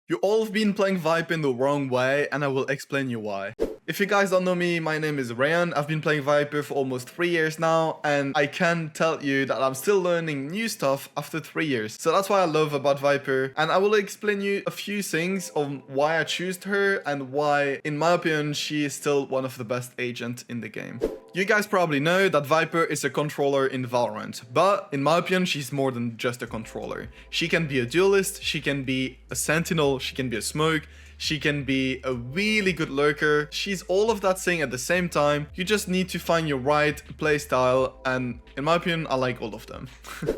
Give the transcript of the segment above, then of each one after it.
You all have been playing Viper in the wrong way, and I will explain you why. If you guys don't know me, my name is Raion. I've been playing Viper for almost 3 years now, and I can tell you that I'm still learning new stuff after 3 years. So that's what I love about Viper, and I will explain you a few things on why I chose her and why, in my opinion, she is still one of the best agents in the game. You guys probably know that Viper is a controller in VALORANT, but in my opinion, she's more than just a controller. She can be a duelist, she can be a sentinel, she can be a smoke, she can be a really good lurker. She's all of that thing at the same time. You just need to find your right playstyle, and in my opinion, I like all of them.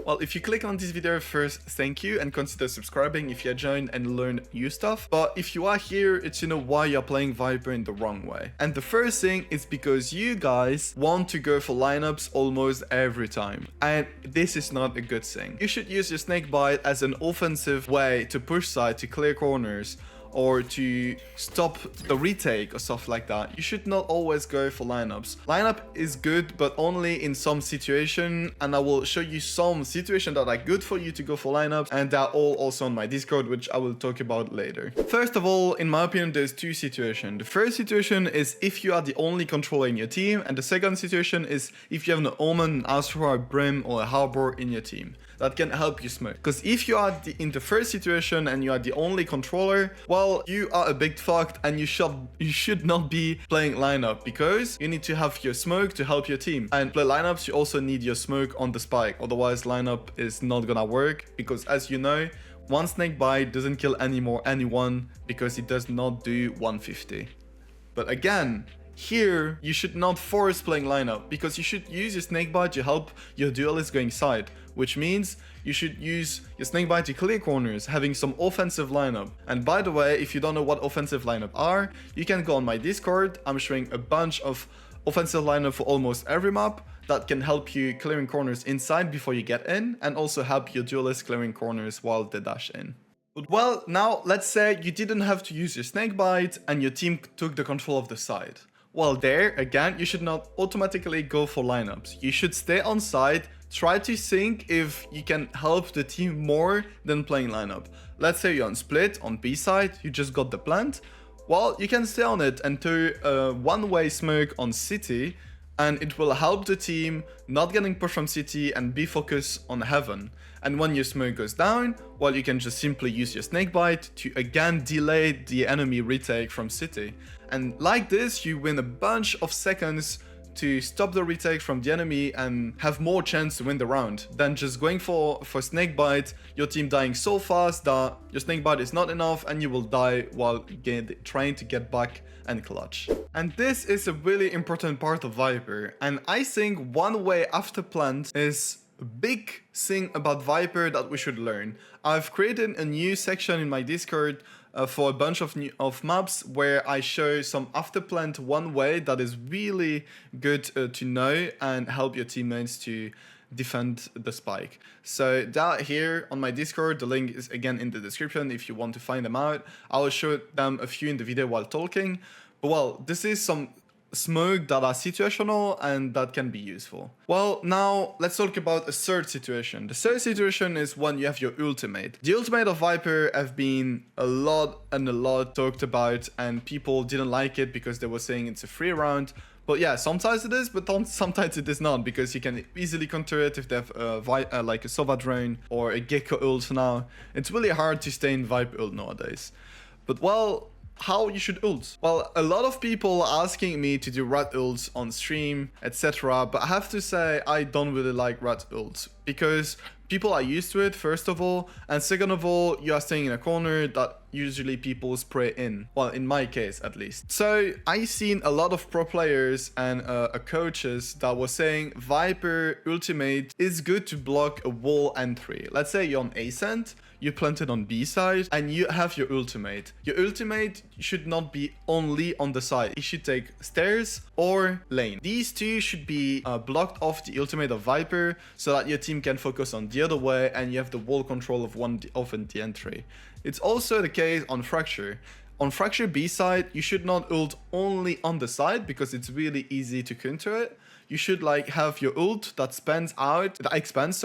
Well, if you click on this video first, thank you, and consider subscribing if you joined and learned new stuff. But if you are here, it's to know why you're playing Viper in the wrong way. And the first thing is because you guys want to go for lineups almost every time. And this is not a good thing. You should use your Snakebite as an offensive way to push side, to clear corners, or to stop the retake or stuff like that. You should not always go for lineups. Lineup is good, but only in some situation, and I will show you some situations that are good for you to go for lineups, and they're all also on my Discord, which I will talk about later. First of all, in my opinion, there's two situations. The first situation is if you are the only controller in your team, and the second situation is if you have an Omen, an Astro, a Brim, or a Harbor in your team. That can help you smoke. Because if you are in the first situation and you are the only controller, well, you are a big fucked, and you should not be playing lineup, because you need to have your smoke to help your team. And play lineups, you also need your smoke on the spike. Otherwise, lineup is not gonna work, because as you know, one Snakebite doesn't kill anyone because it does not do 150. But again, here, you should not force playing lineup, because you should use your Snakebite to help your duelist going side, which means you should use your Snakebite to clear corners, having some offensive lineup. And by the way, if you don't know what offensive lineup are, you can go on my Discord. I'm showing a bunch of offensive lineup for almost every map that can help you clearing corners inside before you get in, and also help your duelist clearing corners while they dash in. But well, now let's say you didn't have to use your Snakebite and your team took the control of the side. Well, there, again, you should not automatically go for lineups. You should stay on side, try to think if you can help the team more than playing lineup. Let's say you're on split, on B side, you just got the plant. Well, you can stay on it and do a one-way smoke on city, and it will help the team not getting pushed from city and be focused on heaven. And when your smoke goes down, well, you can just simply use your Snakebite to again delay the enemy retake from city. And like this, you win a bunch of seconds to stop the retake from the enemy and have more chance to win the round than just going for Snakebite, your team dying so fast that your Snakebite is not enough and you will die while trying to get back and clutch. And this is a really important part of Viper, and I think one way AfterPlant is a big thing about Viper that we should learn. I've created a new section in my Discord for a bunch of maps where I show some AfterPlant one way that is really good to know and help your teammates to defend the spike. So that here on my Discord, the link is again in the description if you want to find them out. I will show them a few in the video while talking. But well, this is some smoke that are situational and that can be useful. Well, now let's talk about a third situation. The third situation is when you have your ultimate. The ultimate of Viper have been a lot talked about, and people didn't like it because they were saying it's a free round. But yeah, sometimes it is, but sometimes it is not, because you can easily counter it if they have like a Sova drone or a Gecko ult now. It's really hard to stay in Viper ult nowadays. But well, how you should ult? Well, a lot of people are asking me to do rat ults on stream, etc. But I have to say I don't really like rat ults, because people are used to it, first of all, and second of all, you are staying in a corner that usually people spray in. Well, in my case, at least. So I've seen a lot of pro players and coaches that were saying Viper ultimate is good to block a wall entry. Let's say you're on Ascent, you planted on B side, and you have your ultimate. Your ultimate should not be only on the side. It should take stairs or lane. These two should be blocked off the ultimate of Viper, so that your team can focus on the other way and you have the wall control of the entry. It's also the case on Fracture. On Fracture B side, you should not ult only on the side because it's really easy to counter it. You should like have your ult that expands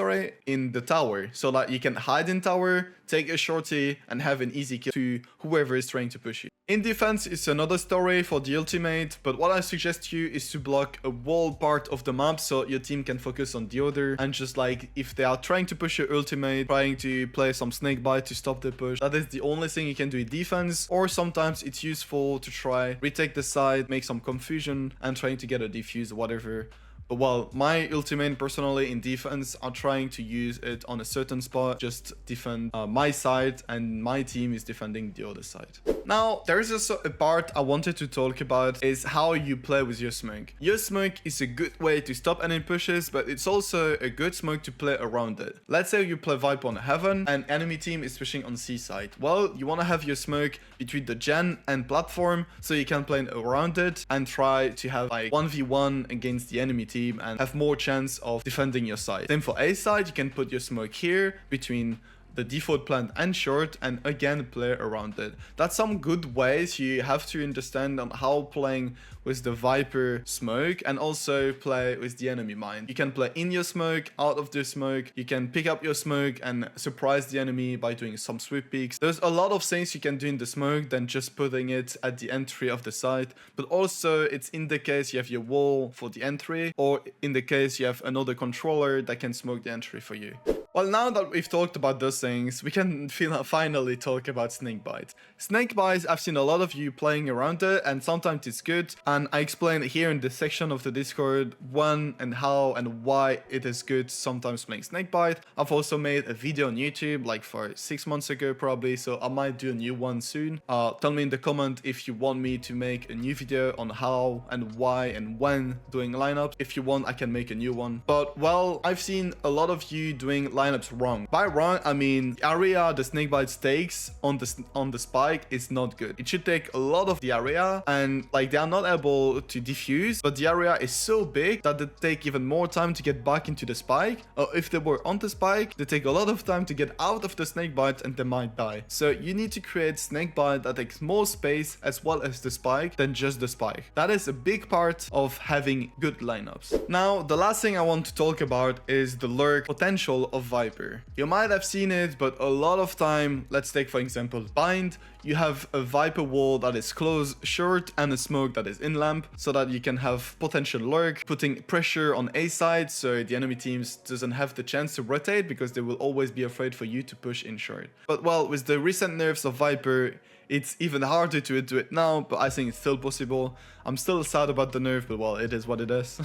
in the tower, so that you can hide in tower, take a shorty, and have an easy kill to whoever is trying to push you. In defense, it's another story for the ultimate, but what I suggest to you is to block a wall part of the map so your team can focus on the other, and just like if they are trying to push your ultimate, trying to play some Snakebite to stop the push, that is the only thing you can do in defense. Or sometimes it's useful to try retake the side, make some confusion, and trying to get a defuse or whatever. But well, my ultimate personally in defense are trying to use it on a certain spot, just defend my side, and my team is defending the other side. Now, there is also a part I wanted to talk about, is how you play with your smoke. Your smoke is a good way to stop enemy pushes, but it's also a good smoke to play around it. Let's say you play Viper on heaven and enemy team is pushing on C side. Well, you want to have your smoke between the gen and platform so you can play around it and try to have like 1v1 against the enemy team and have more chance of defending your side. Same for A side, you can put your smoke here between the default plant and short, and again play around it. That's some good ways you have to understand on how playing with the Viper smoke and also play with the enemy mine. You can play in your smoke, out of the smoke, you can pick up your smoke and surprise the enemy by doing some sweep peeks. There's a lot of things you can do in the smoke than just putting it at the entry of the site, but also it's in the case you have your wall for the entry, or in the case you have another controller that can smoke the entry for you. Well, now that we've talked about those things, we can finally talk about Snakebites. Snakebites, I've seen a lot of you playing around it, and sometimes it's good, and I explain here in this section of the Discord when and how and why it is good sometimes playing Snakebite. I've also made a video on YouTube like for 6 months ago probably, so I might do a new one soon. Tell me in the comment if you want me to make a new video on how and why and when doing lineups. If you want, I can make a new one. But well, I've seen a lot of you doing lineups wrong. By wrong, I mean the area the Snakebites takes on the spike is not good. It should take a lot of the area, and like they are not able to defuse, but the area is so big that they take even more time to get back into the spike. Or if they were on the spike, they take a lot of time to get out of the Snakebite and they might die. So you need to create Snakebite that takes more space as well as the spike than just the spike. That is a big part of having good lineups. Now, the last thing I want to talk about is the lurk potential of Viper. You might have seen it, but a lot of time, let's take for example bind, you have a Viper wall that is close short and a smoke that is in lamp, so that you can have potential lurk, putting pressure on A side so the enemy teams doesn't have the chance to rotate because they will always be afraid for you to push in short. But well, with the recent nerfs of Viper, it's even harder to do it now, but I think it's still possible. I'm still sad about the nerf, but well, it is what it is.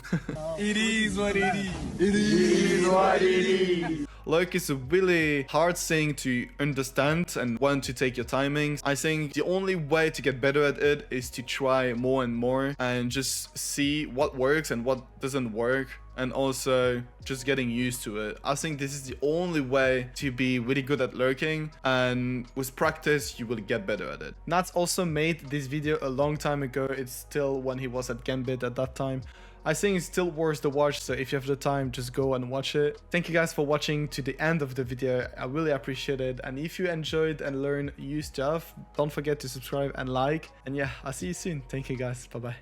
It is what it is. It is what it is. Lurk is a really hard thing to understand and when to take your timings. I think the only way to get better at it is to try more and more and just see what works and what doesn't work, and also just getting used to it. I think this is the only way to be really good at lurking, and with practice you will get better at it. Nats also made this video a long time ago. It's still when he was at Gambit at that time. I think it's still worth the watch, so if you have the time, just go and watch it. Thank you guys for watching to the end of the video. I really appreciate it. And if you enjoyed and learned new stuff, don't forget to subscribe and like. And yeah, I'll see you soon. Thank you guys. Bye bye.